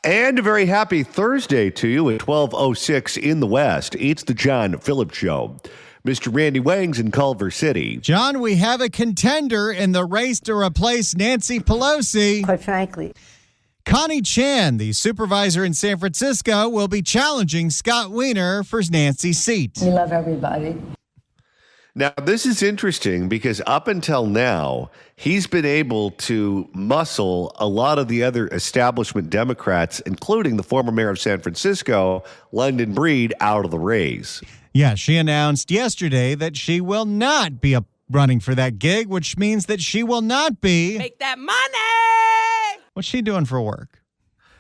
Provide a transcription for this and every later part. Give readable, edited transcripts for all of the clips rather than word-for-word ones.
And a very happy Thursday to you at 12:06 in the West. It's the John Phillips Show. Mr. Randy Wang's in Culver City. John, we have a contender in the race to replace Nancy Pelosi. Quite frankly. Connie Chan, the supervisor in San Francisco, will be challenging Scott Wiener for Nancy's seat. We love everybody. Now, this is interesting because up until now, he's been able to muscle a lot of the other establishment Democrats, including the former mayor of San Francisco, London Breed, out of the race. Yeah, she announced yesterday that she will not be running for that gig, which means that she will not be... Make that money! What's she doing for work?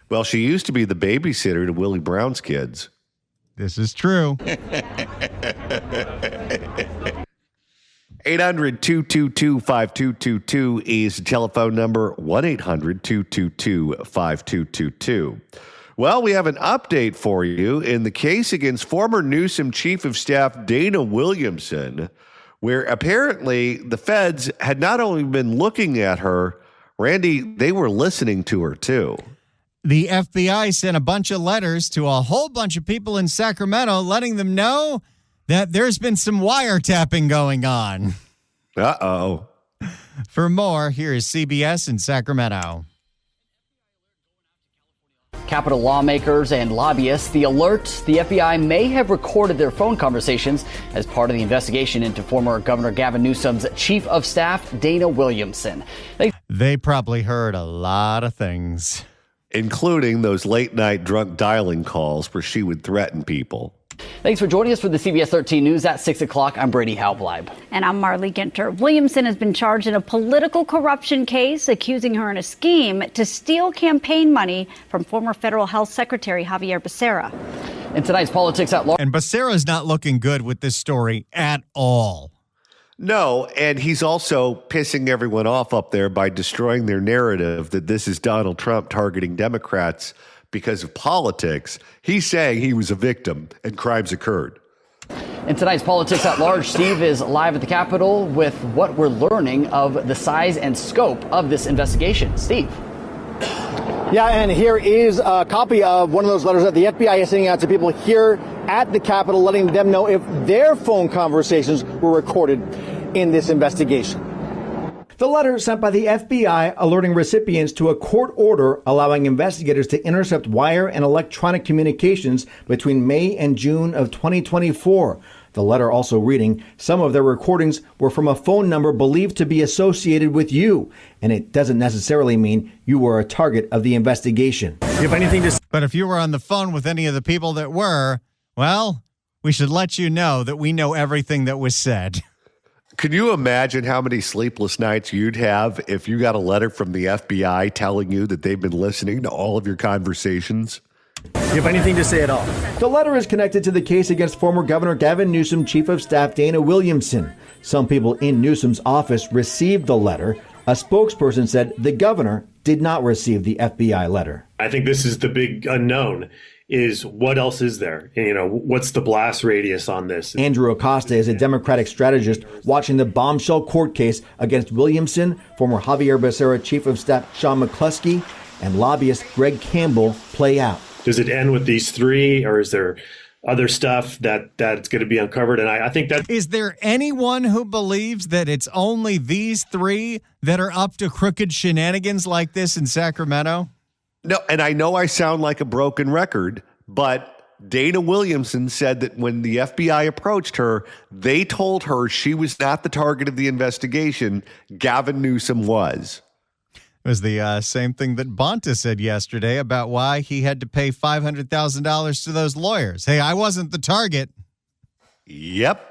Well, she used to be the babysitter to Willie Brown's kids. This is true. 800-222-5222 is the telephone number, 1-800-222-5222. Well, we have an update for you in the case against former Newsom Chief of Staff Dana Williamson, where apparently the feds had not only been looking at her, Randy, they were listening to her too. The FBI sent a bunch of letters to a whole bunch of people in Sacramento letting them know that there's been some wiretapping going on. Uh-oh. For more, here is CBS in Sacramento. Capitol lawmakers and lobbyists, the alert: the FBI may have recorded their phone conversations as part of the investigation into former Governor Gavin Newsom's chief of staff, Dana Williamson. They probably heard a lot of things, including those late-night drunk dialing calls where she would threaten people. Thanks for joining us for the CBS 13 News at 6 o'clock. I'm Brady Halbleib. And I'm Marley Ginter. Williamson has been charged in a political corruption case, accusing her in a scheme to steal campaign money from former federal health secretary Javier Becerra. In tonight's Politics at Large. And Becerra's not looking good with this story at all. No, and he's also pissing everyone off up there by destroying their narrative that this is Donald Trump targeting Democrats because of politics. He's saying he was a victim and crimes occurred. In tonight's Politics at Large, Steve is live at the Capitol with what we're learning of the size and scope of this investigation. Steve. Yeah, and here is a copy of one of those letters that the FBI is sending out to people here at the Capitol, letting them know if their phone conversations were recorded in this investigation. The letter sent by the FBI alerting recipients to a court order allowing investigators to intercept wire and electronic communications between May and June of 2024. The letter also reading, some of their recordings were from a phone number believed to be associated with you, and it doesn't necessarily mean you were a target of the investigation. But if you were on the phone with any of the people that were, well, we should let you know that we know everything that was said. Can you imagine how many sleepless nights you'd have if you got a letter from the FBI telling you that they've been listening to all of your conversations? Do you have anything to say at all? The letter is connected to the case against former Governor Gavin Newsom, Chief of Staff Dana Williamson. Some people in Newsom's office received the letter. A spokesperson said the governor did not receive the FBI letter. I think this is the big unknown. Is what else is there? What's the blast radius on this? Andrew Acosta is a Democratic strategist watching the bombshell court case against Williamson, former Javier Becerra Chief of Staff Sean McCluskey, and lobbyist Greg Campbell play out. Does it end with these three, or is there other stuff that's going to be uncovered? And I think that... Is there anyone who believes that it's only these three that are up to crooked shenanigans like this in Sacramento? No, and I know I sound like a broken record, but Dana Williamson said that when the FBI approached her, they told her she was not the target of the investigation. Gavin Newsom was. It was the same thing that Bonta said yesterday about why he had to pay $500,000 to those lawyers. Hey, I wasn't the target. Yep.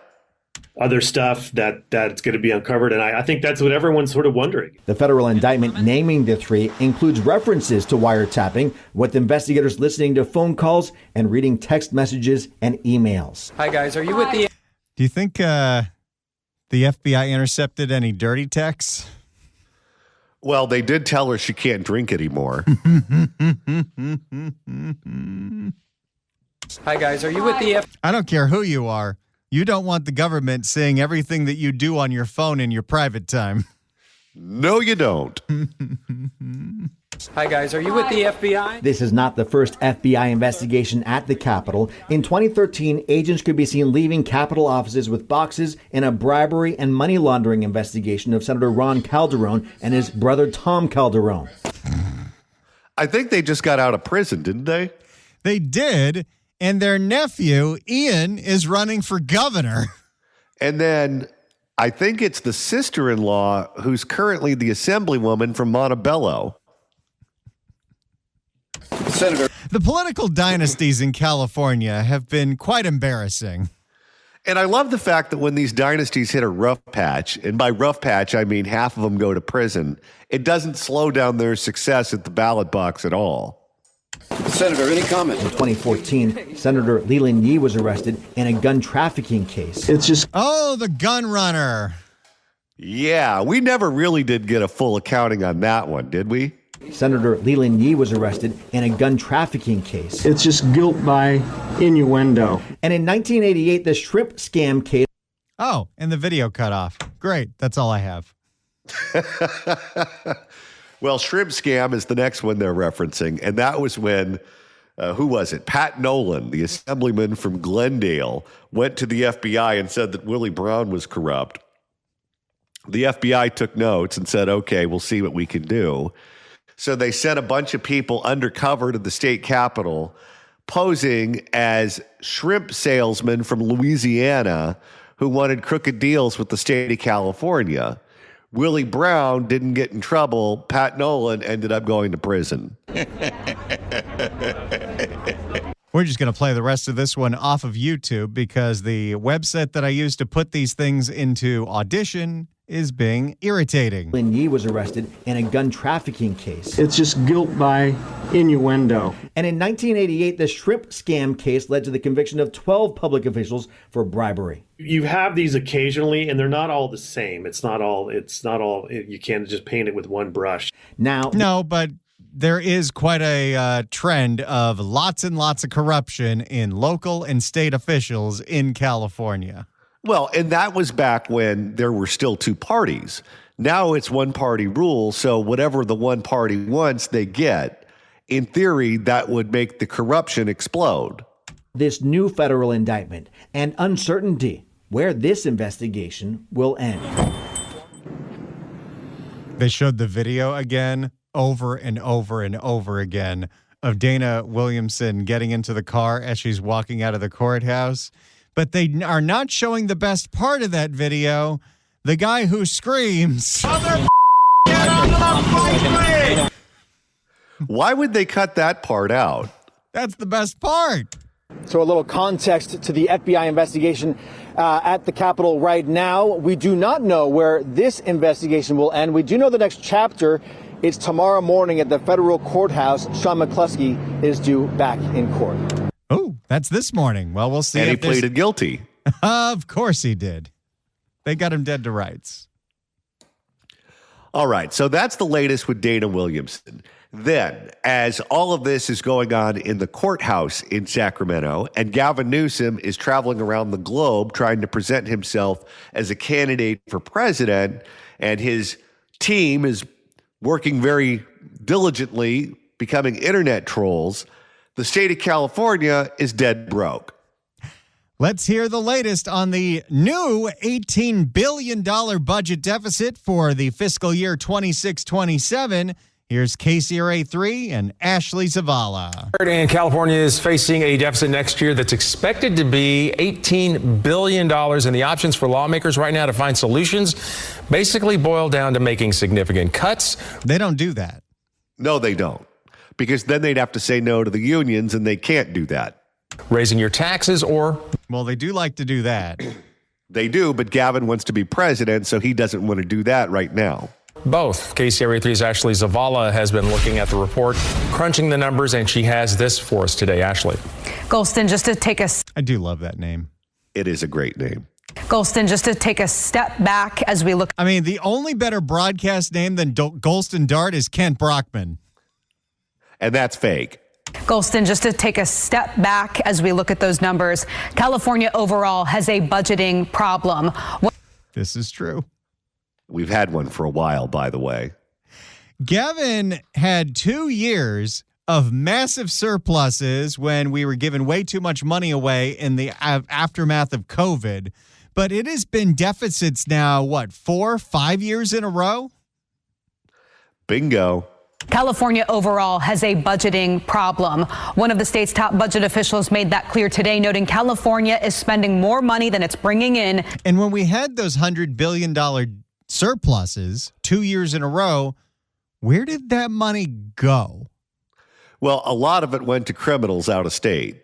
Other stuff that's going to be uncovered. And I think that's what everyone's sort of wondering. The federal indictment naming the three includes references to wiretapping, with investigators listening to phone calls and reading text messages and emails. Hi, guys. Are you with the... Do you think the FBI intercepted any dirty texts? Well, they did tell her she can't drink anymore. Hi, guys. Are you with the... I don't care who you are. You don't want the government seeing everything that you do on your phone in your private time. No, you don't. Hi, guys. Are you with the FBI? This is not the first FBI investigation at the Capitol. In 2013, agents could be seen leaving Capitol offices with boxes in a bribery and money laundering investigation of Senator Ron Calderon and his brother Tom Calderon. I think they just got out of prison, didn't they? They did, and their nephew, Ian, is running for governor. And then I think it's the sister-in-law who's currently the assemblywoman from Montebello. Senator. The political dynasties in California have been quite embarrassing. And I love the fact that when these dynasties hit a rough patch, and by rough patch, I mean half of them go to prison, it doesn't slow down their success at the ballot box at all. Senator, any comment? In 2014, Senator Leland Yee was arrested in a gun trafficking case. Oh, the gun runner. Yeah, we never really did get a full accounting on that one, did we? Senator Leland Yee was arrested in a gun trafficking case. It's just guilt by innuendo. And in 1988, the shrimp scam case. Oh, and the video cut off. Great. That's all I have. Well, shrimp scam is the next one they're referencing. And that was when, who was it? Pat Nolan, the assemblyman from Glendale, went to the FBI and said that Willie Brown was corrupt. The FBI took notes and said, okay, we'll see what we can do. So they sent a bunch of people undercover to the state capitol posing as shrimp salesmen from Louisiana who wanted crooked deals with the state of California. Willie Brown didn't get in trouble. Pat Nolan ended up going to prison. We're just going to play the rest of this one off of YouTube because the website that I use to put these things into Audition is being irritating. Leland Yee was arrested in a gun trafficking case. It's just guilt by innuendo. And in 1988, the shrimp scam case led to the conviction of 12 public officials for bribery. You have these occasionally, and they're not all the same. It's not all, you can't just paint it with one brush. Now, No, but there is quite a trend of lots and lots of corruption in local and state officials in California. Well, and that was back when there were still two parties. Now it's one party rule, so whatever the one party wants, they get. In theory, that would make the corruption explode. this new federal indictment and uncertainty where this investigation will end. They showed the video again over and over and over again of Dana Williamson getting into the car as she's walking out of the courthouse. But they are not showing the best part of that video, the guy who screams. Why would they cut that part out? That's the best part. So a little context to the FBI investigation at the Capitol right now. We do not know where this investigation will end. We do know the next chapter is tomorrow morning at the federal courthouse. Sean McCluskey is due back in court. Oh, that's this morning. Well, we'll see. And he if there's- pleaded guilty. Of course he did. They got him dead to rights. All right, so that's the latest with Dana Williamson. Then, as all of this is going on in the courthouse in Sacramento, and Gavin Newsom is traveling around the globe trying to present himself as a candidate for president, and his team is working very diligently, becoming internet trolls, the state of California is dead broke. Let's hear the latest on the new $18 billion budget deficit for the fiscal year 26-27. Here's KCRA3 and Ashley Zavala. And California is facing a deficit next year that's expected to be $18 billion. And the options for lawmakers right now to find solutions basically boil down to making significant cuts. They don't do that. No, they don't. Because then they'd have to say no to the unions, and they can't do that. Raising your taxes or... Well, they do like to do that. They do, but Gavin wants to be president, so he doesn't want to do that right now. Both. KCRA3's Ashley Zavala has been looking at the report, crunching the numbers, and she has this for us today. Ashley. Golston, just to take us. I do love that name. It is a great name. Golston, just to take a step back as we look. I mean, the only better broadcast name than Golston Dart is Kent Brockman. And that's fake. Golston, just to take a step back as we look at those numbers, California overall has a budgeting problem. This is true. We've had one for a while, by the way. Gavin had 2 years of massive surpluses when we were giving way too much money away in the aftermath of COVID. But it has been deficits now, 4, 5 years in a row? Bingo. California overall has a budgeting problem. One of the state's top budget officials made that clear today, noting California is spending more money than it's bringing in. And when we had those $100 billion surpluses 2 years in a row, where did that money go? Well, a lot of it went to criminals out of state.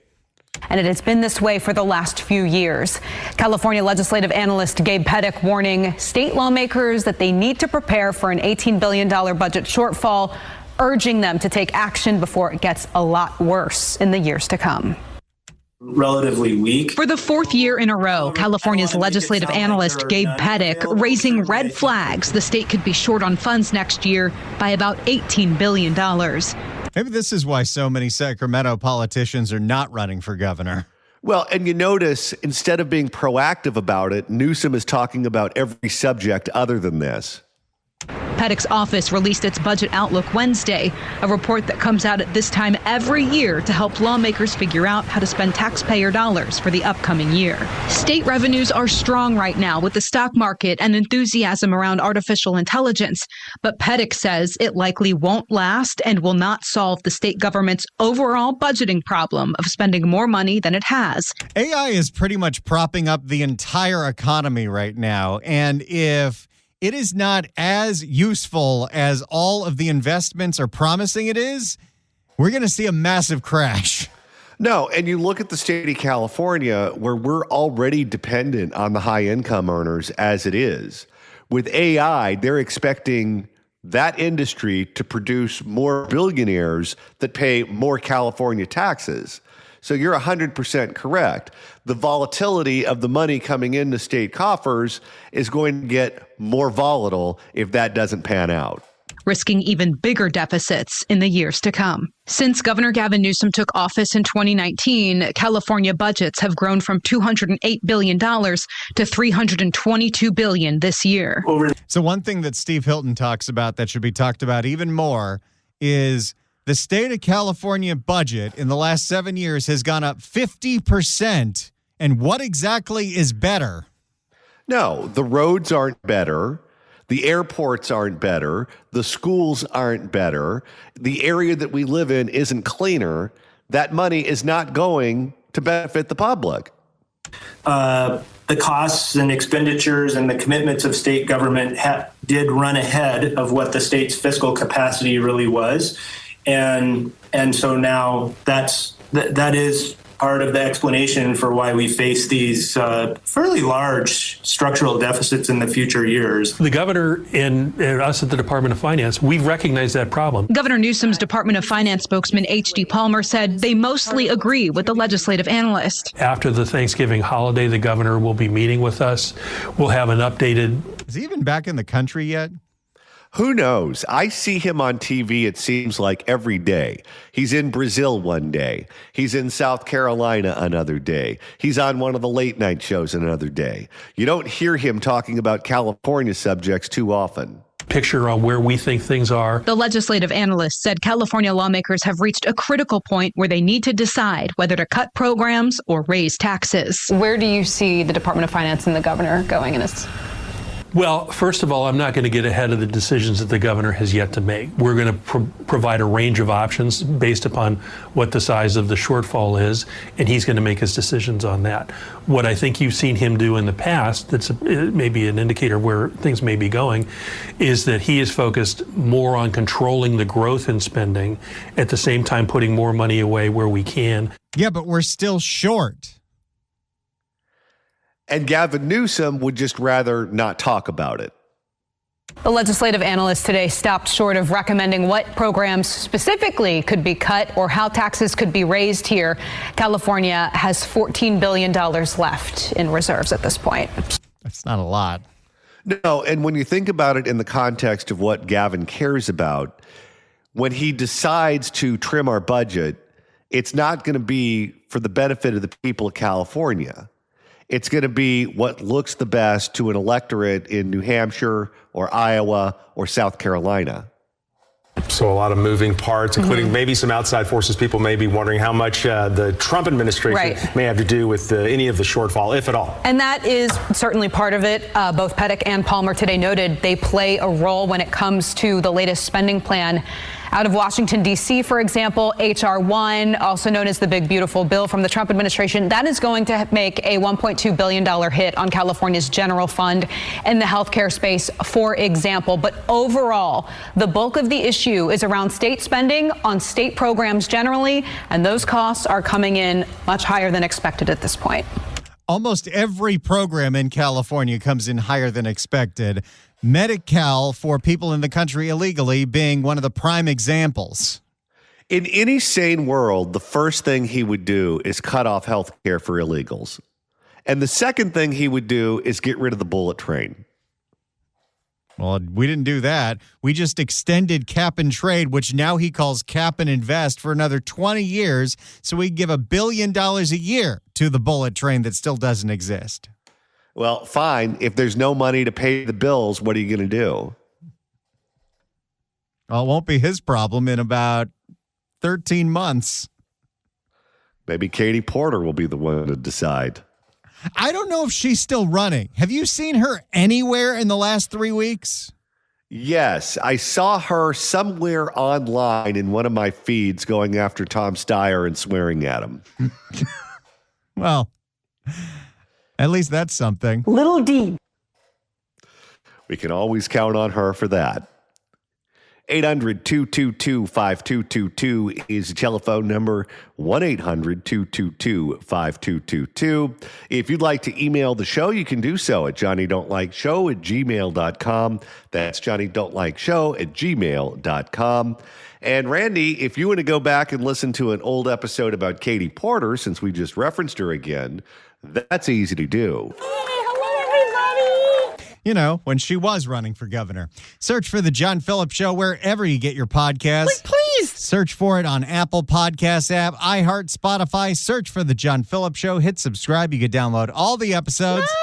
And it has been this way for the last few years. California legislative analyst Gabe Pettick warning state lawmakers that they need to prepare for an $18 billion budget shortfall, urging them to take action before it gets a lot worse in the years to come. Relatively weak. For the 4th year in a row, California's legislative analyst Gabe Pettick raising red flags the state could be short on funds next year by about $18 billion. Maybe this is why so many Sacramento politicians are not running for governor. Well, and you notice instead of being proactive about it, Newsom is talking about every subject other than this. Pettick's office released its budget outlook Wednesday, a report that comes out at this time every year to help lawmakers figure out how to spend taxpayer dollars for the upcoming year. State revenues are strong right now with the stock market and enthusiasm around artificial intelligence, but Pettick says it likely won't last and will not solve the state government's overall budgeting problem of spending more money than it has. AI is pretty much propping up the entire economy right now, and if it is not as useful as all of the investments are promising it is, we're going to see a massive crash. No, and you look at the state of California where we're already dependent on the high income earners as it is. With AI, they're expecting that industry to produce more billionaires that pay more California taxes. So you're 100% correct. The volatility of the money coming into state coffers is going to get more volatile if that doesn't pan out, risking even bigger deficits in the years to come. Since Governor Gavin Newsom took office in 2019, California budgets have grown from $208 billion to $322 billion this year. So one thing that Steve Hilton talks about that should be talked about even more is the state of California budget in the last 7 years has gone up 50%. And what exactly is better? No, the roads aren't better. The airports aren't better. The schools aren't better. The area that we live in isn't cleaner. That money is not going to benefit the public. The costs and expenditures and the commitments of state government did run ahead of what the state's fiscal capacity really was. And so now that is part of the explanation for why we face these fairly large structural deficits in the future years. The governor and us at the Department of Finance, we've recognized that problem. Governor Newsom's Department of Finance spokesman H.D. Palmer said they mostly agree with the legislative analyst. After the Thanksgiving holiday, the governor will be meeting with us. We'll have an updated... Is he even back in the country yet? Who knows? I see him on TV, it seems like, every day. He's in Brazil one day. He's in South Carolina another day. He's on one of the late night shows another day. You don't hear him talking about California subjects too often. Picture on where we think things are. The legislative analyst said California lawmakers have reached a critical point where they need to decide whether to cut programs or raise taxes. Where do you see the Department of Finance and the governor going in this? Well, first of all, I'm not going to get ahead of the decisions that the governor has yet to make. We're going to provide a range of options based upon what the size of the shortfall is, and he's going to make his decisions on that. What I think you've seen him do in the past, that's maybe an indicator of where things may be going, is that he is focused more on controlling the growth in spending, at the same time putting more money away where we can. Yeah, but we're still short. And Gavin Newsom would just rather not talk about it. The legislative analyst today stopped short of recommending what programs specifically could be cut or how taxes could be raised here. California has $14 billion left in reserves at this point. That's not a lot. No, and when you think about it in the context of what Gavin cares about, when he decides to trim our budget, it's not going to be for the benefit of the people of California. It's going to be what looks the best to an electorate in New Hampshire or Iowa or South Carolina. So a lot of moving parts, including maybe some outside forces. People may be wondering how much the Trump administration may have to do with any of the shortfall, if at all. And that is certainly part of it. Both Pettick and Palmer today noted they play a role when it comes to the latest spending plan. Out of Washington, D.C., for example, H.R. 1, also known as the Big Beautiful Bill from the Trump administration, that is going to make a $1.2 billion hit on California's general fund in the healthcare space, for example. But overall, the bulk of the issue is around state spending on state programs generally, and those costs are coming in much higher than expected at this point. Almost every program in California comes in higher than expected. Medi-Cal for people in the country illegally being one of the prime examples. In any sane world, the first thing he would do is cut off health care for illegals. And the second thing he would do is get rid of the bullet train. Well, we didn't do that. We just extended cap and trade, which now he calls cap and invest, for another 20 years. So we give $1 billion a year to the bullet train that still doesn't exist. Well, fine. If there's no money to pay the bills, what are you going to do? Well, it won't be his problem in about 13 months. Maybe Katie Porter will be the one to decide. I don't know if she's still running. Have you seen her anywhere in the last 3 weeks? Yes, I saw her somewhere online in one of my feeds going after Tom Steyer and swearing at him. Well, at least that's something. Little D. We can always count on her for that. 800-222-5222 is the telephone number. 1-800-222-5222. If you'd like to email the show, you can do so at johnnydon'tlikeshow@gmail.com. That's johnnydon'tlikeshow@gmail.com. And Randy, if you want to go back and listen to an old episode about Katie Porter, since we just referenced her again, that's easy to do. You know, when she was running for governor. Search for The John Phillips Show wherever you get your podcasts. Please. Search for it on Apple Podcasts app, iHeart, Spotify. Search for The John Phillips Show. Hit subscribe. You can download all the episodes. No.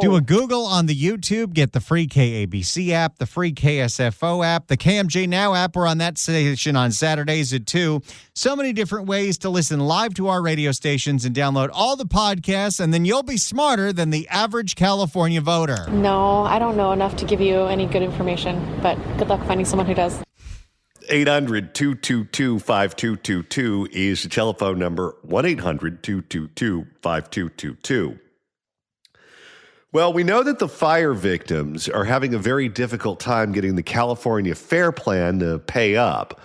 Do a Google on the YouTube. Get the free KABC app, the free KSFO app, the KMJ Now app. We're on that station on Saturdays at 2. So many different ways to listen live to our radio stations and download all the podcasts, and then you'll be smarter than the average California voter. No, I don't know enough to give you any good information, but good luck finding someone who does. 800-222-5222 is the telephone number. 1-800-222-5222. Well, we know that the fire victims are having a very difficult time getting the California Fair Plan to pay up.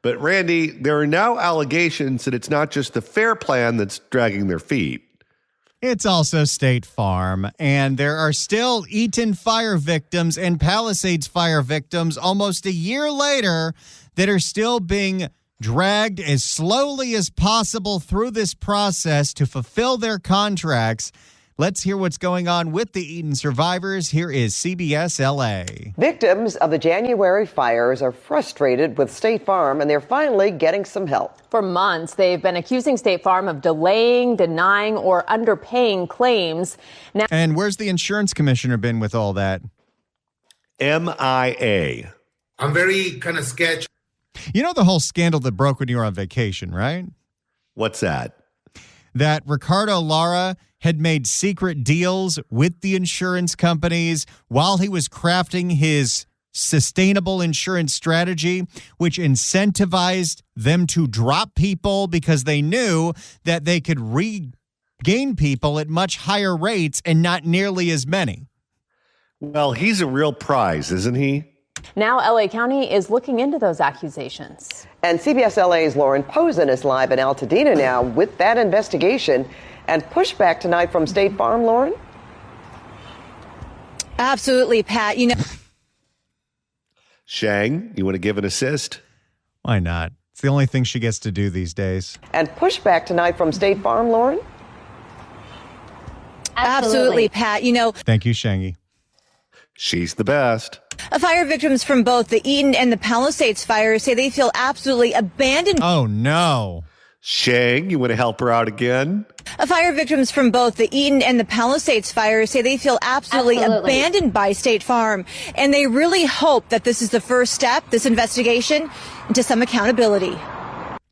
But Randy, there are now allegations that it's not just the Fair Plan that's dragging their feet. It's also State Farm, and there are still Eaton fire victims and Palisades fire victims almost a year later that are still being dragged as slowly as possible through this process to fulfill their contracts. Let's hear what's going on with the Eaton survivors. Here is CBS LA. Victims of the January fires are frustrated with State Farm, and they're finally getting some help. For months, they've been accusing State Farm of delaying, denying, or underpaying claims. Now, and where's the insurance commissioner been with all that? MIA. I'm very kind of sketchy. You know the whole scandal that broke when you were on vacation, right? What's that? That Ricardo Lara had made secret deals with the insurance companies while he was crafting his sustainable insurance strategy, which incentivized them to drop people because they knew that they could regain people at much higher rates and not nearly as many. Well, he's a real prize, isn't he? now LA County is looking into those accusations. And CBS LA's Lauren Posen is live in Altadena now with that investigation and pushback tonight from State Farm. Lauren? Absolutely, Pat. You know, Shang, you want to give an assist? Why not? It's the only thing she gets to do these days. And pushback tonight from State Farm. Lauren? Absolutely, Pat. You know, Thank you, Shangy. She's the best. Fire victims from both the Eaton and the Palisades fires say they feel absolutely abandoned. Oh, no. Shang, you want to help her out again? Fire victims from both the Eaton and the Palisades fires say they feel absolutely abandoned by State Farm, and they really hope that this is the first step, this investigation, into some accountability.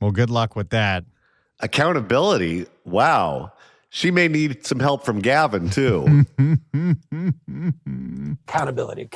Well, good luck with that. Accountability? Wow. She may need some help from Gavin, too. Accountability.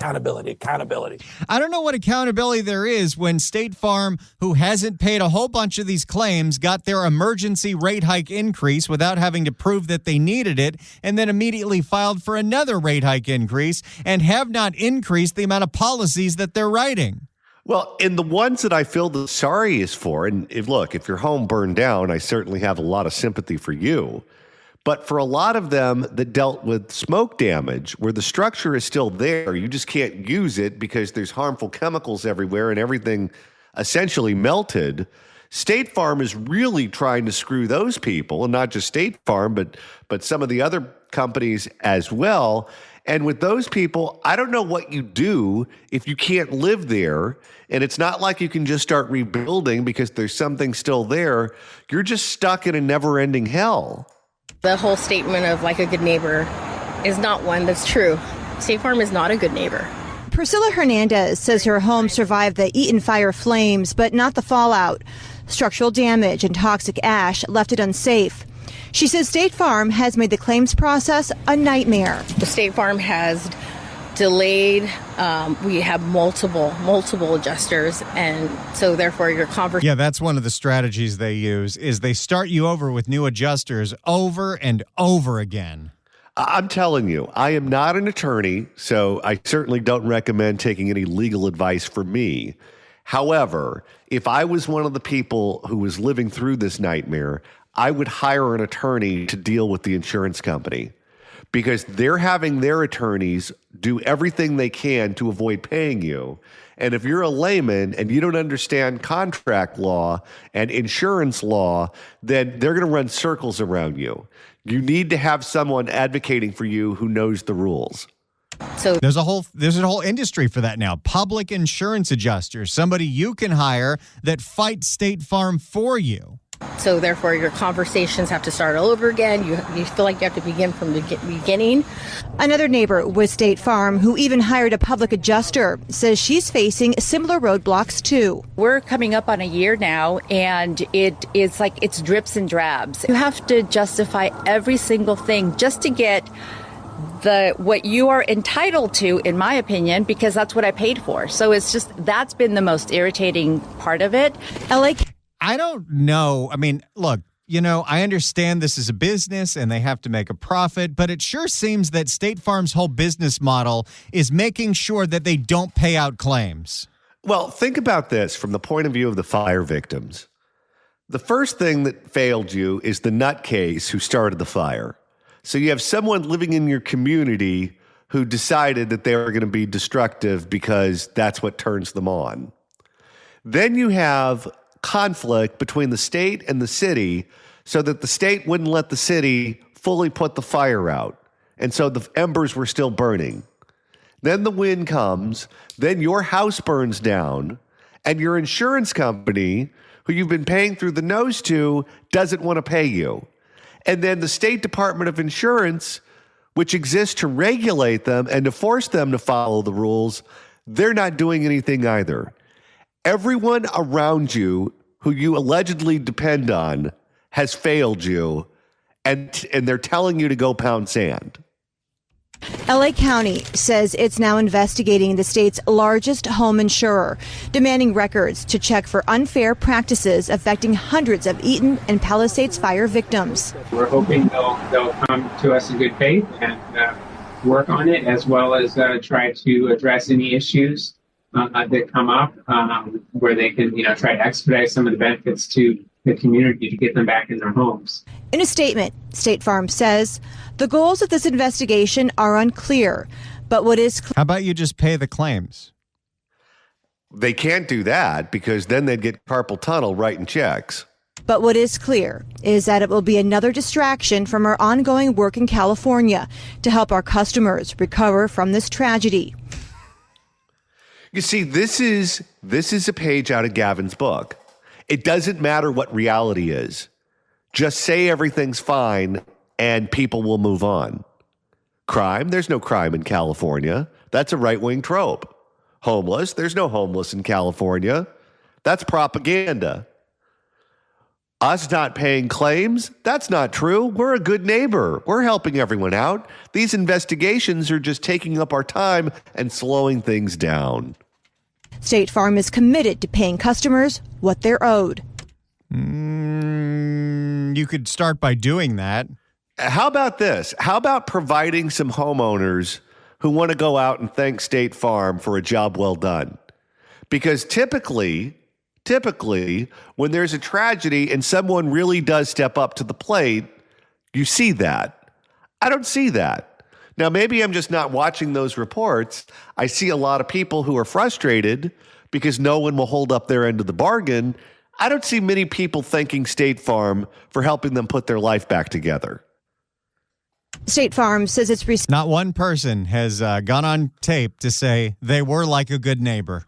I don't know what accountability there is when State Farm, who hasn't paid a whole bunch of these claims, got their emergency rate hike increase without having to prove that they needed it, and then immediately filed for another rate hike increase and have not increased the amount of policies that they're writing. Well, and the ones that I feel the sorriest for, and if your home burned down, I certainly have a lot of sympathy for you. But for a lot of them that dealt with smoke damage, where the structure is still there, you just can't use it because there's harmful chemicals everywhere and everything essentially melted. State Farm is really trying to screw those people, and not just State Farm, but some of the other companies as well. And with those people, I don't know what you do if you can't live there. And it's not like you can just start rebuilding because there's something still there. You're just stuck in a never-ending hell. The whole statement of like a good neighbor is not one that's true. State Farm is not a good neighbor. Priscilla Hernandez says her home survived the Eaton fire flames, but not the fallout. Structural damage and toxic ash left it unsafe. She says State Farm has made the claims process a nightmare. The State Farm has delayed. We have multiple adjusters, and so therefore your conversation. Yeah, that's one of the strategies they use, is they start you over with new adjusters over and over again. I'm telling you, I am not an attorney, so I certainly don't recommend taking any legal advice from me. However, if I was one of the people who was living through this nightmare, I would hire an attorney to deal with the insurance company, because they're having their attorneys do everything they can to avoid paying you. And if you're a layman and you don't understand contract law and insurance law, then they're going to run circles around you. You need to have someone advocating for you who knows the rules. So there's a whole industry for that now. Public insurance adjusters, somebody you can hire that fights State Farm for you. So therefore your conversations have to start all over again. You feel like you have to begin from the beginning. Another neighbor with State Farm, who even hired a public adjuster, says she's facing similar roadblocks too. We're coming up on a year now, and it's like it's drips and drabs. You have to justify every single thing just to get what you are entitled to, in my opinion, because that's what I paid for. So it's just, that's been the most irritating part of it. I don't know. I mean, look, I understand this is a business and they have to make a profit, but it sure seems that State Farm's whole business model is making sure that they don't pay out claims. Well, think about this from the point of view of the fire victims. The first thing that failed you is the nutcase who started the fire. So you have someone living in your community who decided that they were going to be destructive because that's what turns them on. Then you have conflict between the state and the city so that the state wouldn't let the city fully put the fire out. And so the embers were still burning. Then the wind comes, then your house burns down, and your insurance company, who you've been paying through the nose to, doesn't want to pay you. And then the State Department of Insurance, which exists to regulate them and to force them to follow the rules, they're not doing anything either. Everyone around you who you allegedly depend on has failed you, and they're telling you to go pound sand. LA County says it's now investigating the state's largest home insurer, demanding records to check for unfair practices affecting hundreds of Eaton and Palisades fire victims. We're hoping they'll come to us in good faith and work on it, as well as try to address any issues that come up where they can, try to expedite some of the benefits to the community to get them back in their homes. In a statement, State Farm says the goals of this investigation are unclear, but what is How about you just pay the claims? They can't do that because then they'd get carpal tunnel writing checks. But what is clear is that it will be another distraction from our ongoing work in California to help our customers recover from this tragedy. You see, this is a page out of Gavin's book. It doesn't matter what reality is. Just say everything's fine and people will move on. Crime, there's no crime in California. That's a right-wing trope. Homeless, there's no homeless in California. That's propaganda. Us not paying claims, that's not true. We're a good neighbor. We're helping everyone out. These investigations are just taking up our time and slowing things down. State Farm is committed to paying customers what they're owed. You could start by doing that. How about this? How about providing some homeowners who want to go out and thank State Farm for a job well done? Because typically, when there's a tragedy and someone really does step up to the plate, you see that. I don't see that. Now, maybe I'm just not watching those reports. I see a lot of people who are frustrated because no one will hold up their end of the bargain. I don't see many people thanking State Farm for helping them put their life back together. State Farm says it's received. Not one person has gone on tape to say they were like a good neighbor.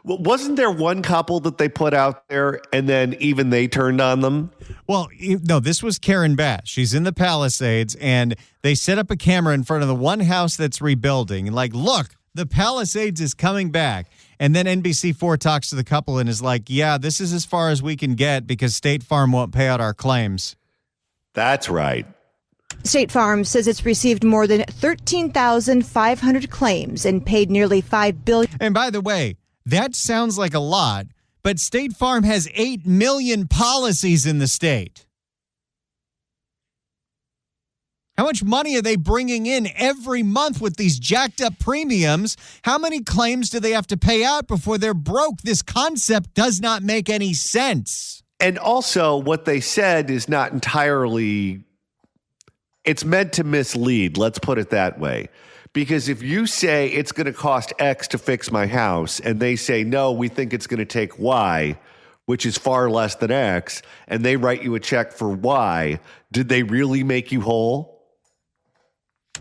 Well, wasn't there one couple that they put out there and then even they turned on them? Well, no, this was Karen Bass. She's in the Palisades, and they set up a camera in front of the one house that's rebuilding. And like, look, the Palisades is coming back. And then NBC4 talks to the couple and is like, yeah, this is as far as we can get because State Farm won't pay out our claims. That's right. State Farm says it's received more than 13,500 claims and paid nearly $5 billion. And by the way, that sounds like a lot, but State Farm has 8 million policies in the state. How much money are they bringing in every month with these jacked up premiums? How many claims do they have to pay out before they're broke? This concept does not make any sense. And also, what they said is not entirely, it's meant to mislead, let's put it that way. Because if you say it's going to cost X to fix my house, and they say, no, we think it's going to take Y, which is far less than X, and they write you a check for Y, did they really make you whole?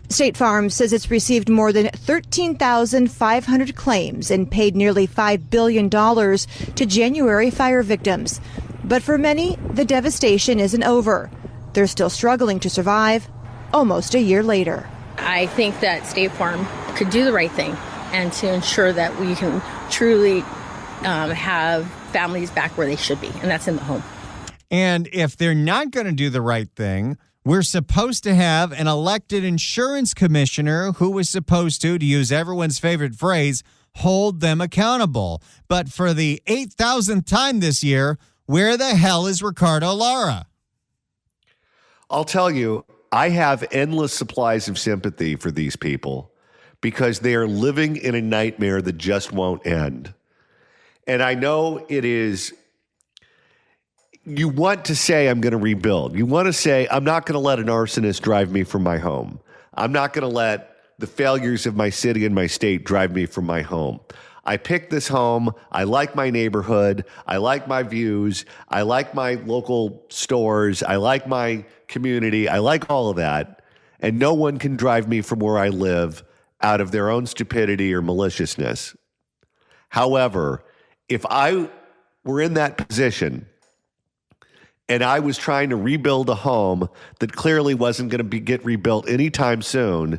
State Farm says it's received more than 13,500 claims and paid nearly $5 billion to January fire victims. But for many, the devastation isn't over. They're still struggling to survive almost a year later. I think that State Farm could do the right thing and to ensure that we can truly have families back where they should be, and that's in the home. And if they're not going to do the right thing, we're supposed to have an elected insurance commissioner who was supposed to use everyone's favorite phrase, hold them accountable. But for the 8,000th time this year, where the hell is Ricardo Lara? I'll tell you, I have endless supplies of sympathy for these people because they are living in a nightmare that just won't end. And I know it is, you want to say, I'm going to rebuild. You want to say, I'm not going to let an arsonist drive me from my home. I'm not going to let the failures of my city and my state drive me from my home. I picked this home. I like my neighborhood. I like my views. I like my local stores. I like my community. I like all of that. And no one can drive me from where I live out of their own stupidity or maliciousness. However, if I were in that position and I was trying to rebuild a home that clearly wasn't going to get rebuilt anytime soon,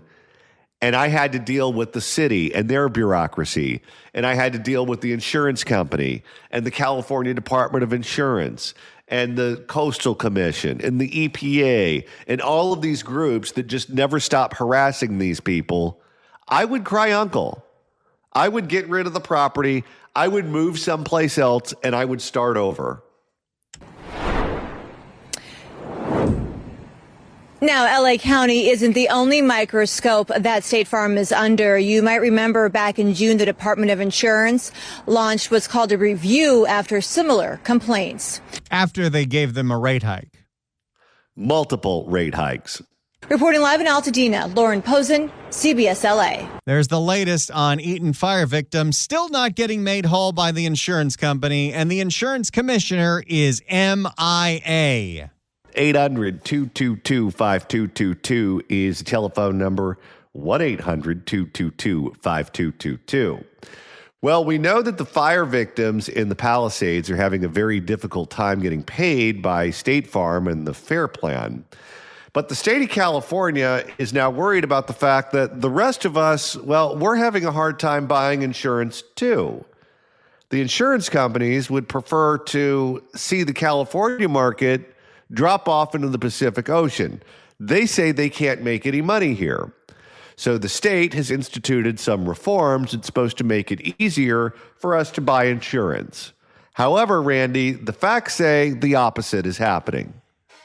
and I had to deal with the city and their bureaucracy, and I had to deal with the insurance company and the California Department of Insurance and the Coastal Commission and the EPA and all of these groups that just never stop harassing these people, I would cry uncle. I would get rid of the property. I would move someplace else, and I would start over. Now, LA County isn't the only microscope that State Farm is under. You might remember back in June, the Department of Insurance launched what's called a review after similar complaints. After they gave them a rate hike. Multiple rate hikes. Reporting live in Altadena, Lauren Posen, CBS LA. There's the latest on Eaton fire victims still not getting made whole by the insurance company, and the insurance commissioner is MIA. 800-222-5222 is the telephone number. 1-800-222-5222. Well, we know that the fire victims in the Palisades are having a very difficult time getting paid by State Farm and the FAIR Plan. But the state of California is now worried about the fact that the rest of us, well, we're having a hard time buying insurance too. The insurance companies would prefer to see the California market drop off into the Pacific Ocean. They say they can't make any money here. So the state has instituted some reforms that's supposed to make it easier for us to buy insurance. However, Randy, the facts say the opposite is happening.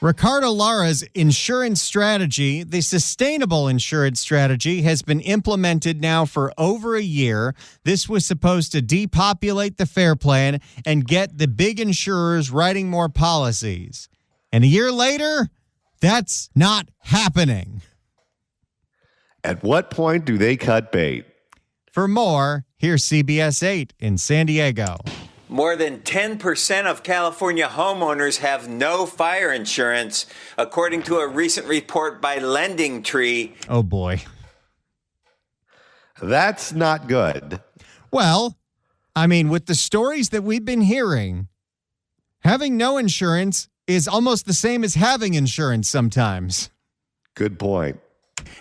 Ricardo Lara's insurance strategy, the sustainable insurance strategy, has been implemented now for over a year. This was supposed to depopulate the FAIR Plan and get the big insurers writing more policies. And a year later, that's not happening. At what point do they cut bait? For more, here's CBS 8 in San Diego. More than 10% of California homeowners have no fire insurance, according to a recent report by Lending Tree. Oh, boy. That's not good. Well, I mean, with the stories that we've been hearing, having no insurance is almost the same as having insurance sometimes. Good point.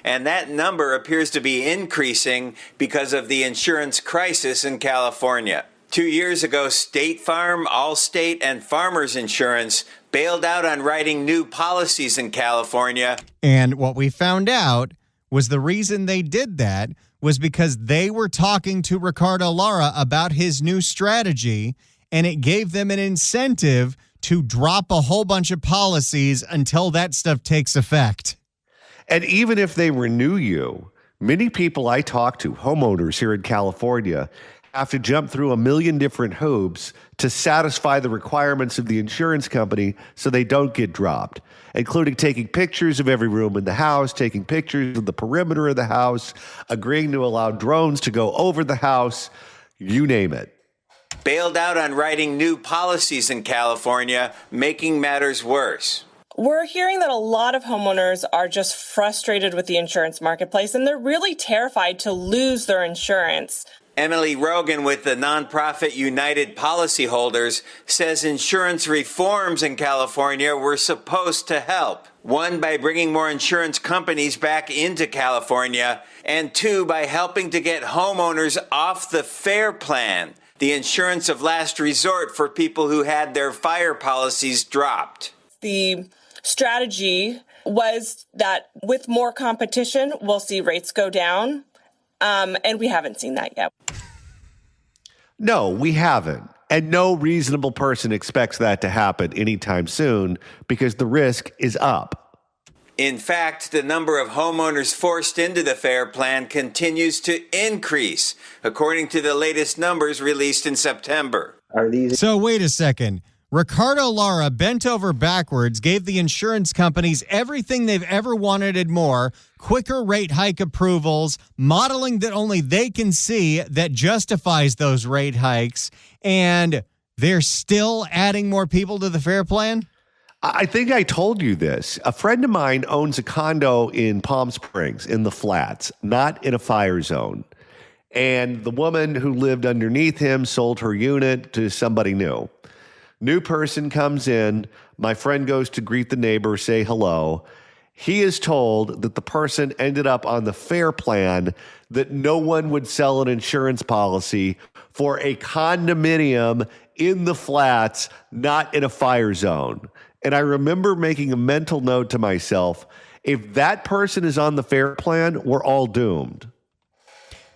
And that number appears to be increasing because of the insurance crisis in California. 2 years ago, State Farm, Allstate, and Farmers Insurance bailed out on writing new policies in California. And what we found out was the reason they did that was because they were talking to Ricardo Lara about his new strategy, and it gave them an incentive to drop a whole bunch of policies until that stuff takes effect. And even if they renew you, many people I talk to, homeowners here in California, have to jump through a million different hoops to satisfy the requirements of the insurance company so they don't get dropped, including taking pictures of every room in the house, taking pictures of the perimeter of the house, agreeing to allow drones to go over the house, you name it. Bailed out on writing new policies in California, making matters worse. We're hearing that a lot of homeowners are just frustrated with the insurance marketplace, and they're really terrified to lose their insurance. Emily Rogan with the nonprofit United Policyholders says insurance reforms in California were supposed to help. One, by bringing more insurance companies back into California, and two, by helping to get homeowners off the FAIR Plan, the insurance of last resort for people who had their fire policies dropped. The strategy was that with more competition, we'll see rates go down. And we haven't seen that yet. No, we haven't. And no reasonable person expects that to happen anytime soon because the risk is up. In fact, the number of homeowners forced into the FAIR Plan continues to increase, according to the latest numbers released in September. So wait a second. Ricardo Lara bent over backwards, gave the insurance companies everything they've ever wanted and more, quicker rate hike approvals, modeling that only they can see that justifies those rate hikes, and they're still adding more people to the FAIR Plan? I think I told you this. A friend of mine owns a condo in Palm Springs in the flats, not in a fire zone. And the woman who lived underneath him sold her unit to somebody new. New person comes in. My friend goes to greet the neighbor, say hello. He is told that the person ended up on the FAIR Plan, that no one would sell an insurance policy for a condominium in the flats, not in a fire zone. And I remember making a mental note to myself, if that person is on the FAIR Plan, we're all doomed.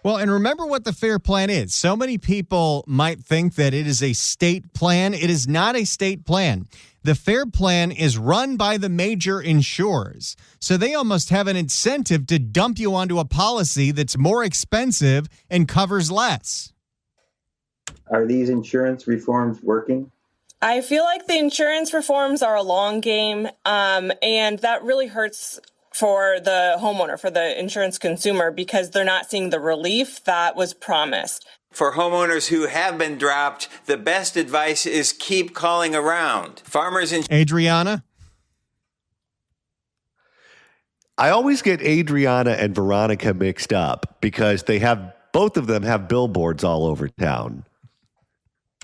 Well, and remember what the FAIR Plan is. So many people might think that it is a state plan. It is not a state plan. The FAIR Plan is run by the major insurers. So they almost have an incentive to dump you onto a policy that's more expensive and covers less. Are these insurance reforms working? I feel like the insurance reforms are a long game, and that really hurts for the homeowner, for the insurance consumer, because they're not seeing the relief that was promised. For homeowners who have been dropped, the best advice is keep calling around. Adriana? I always get Adriana and Veronica mixed up because they have both of them have billboards all over town.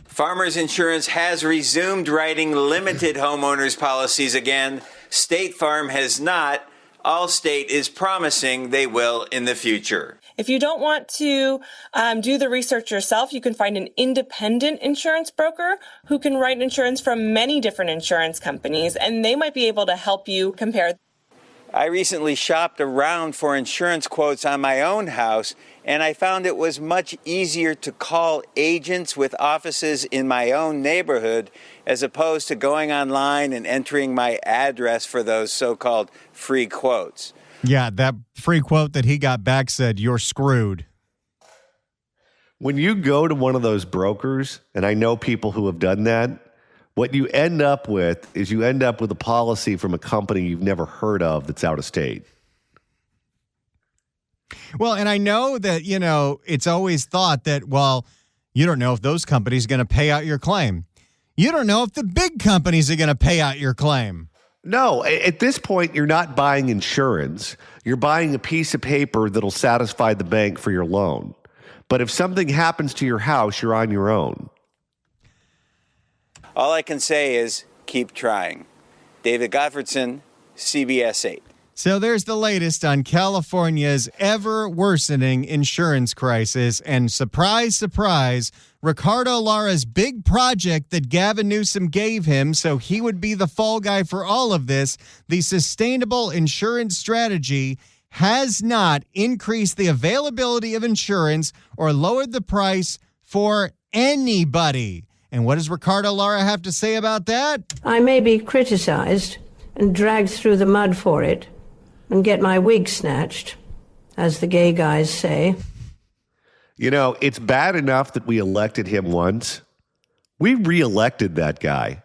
Farmers Insurance has resumed writing limited homeowners policies again. State Farm has not. Allstate is promising they will in the future. If you don't want to do the research yourself, you can find an independent insurance broker who can write insurance from many different insurance companies, and they might be able to help you compare. I recently shopped around for insurance quotes on my own house, and I found it was much easier to call agents with offices in my own neighborhood as opposed to going online and entering my address for those so-called free quotes. Yeah, that free quote that he got back said, "You're screwed." When you go to one of those brokers, and I know people who have done that, what you end up with is you end up with a policy from a company you've never heard of that's out of state. Well, and I know that, it's always thought that, well, you don't know if those companies are going to pay out your claim. You don't know if the big companies are going to pay out your claim. No, at this point, you're not buying insurance. You're buying a piece of paper that'll satisfy the bank for your loan. But if something happens to your house, you're on your own. All I can say is keep trying. David Gottfredson, CBS 8. So there's the latest on California's ever-worsening insurance crisis. And surprise, surprise, Ricardo Lara's big project that Gavin Newsom gave him so he would be the fall guy for all of this, the sustainable insurance strategy, has not increased the availability of insurance or lowered the price for anybody. And what does Ricardo Lara have to say about that? I may be criticized and dragged through the mud for it and get my wig snatched, as the gay guys say. It's bad enough that we elected him once. We reelected that guy.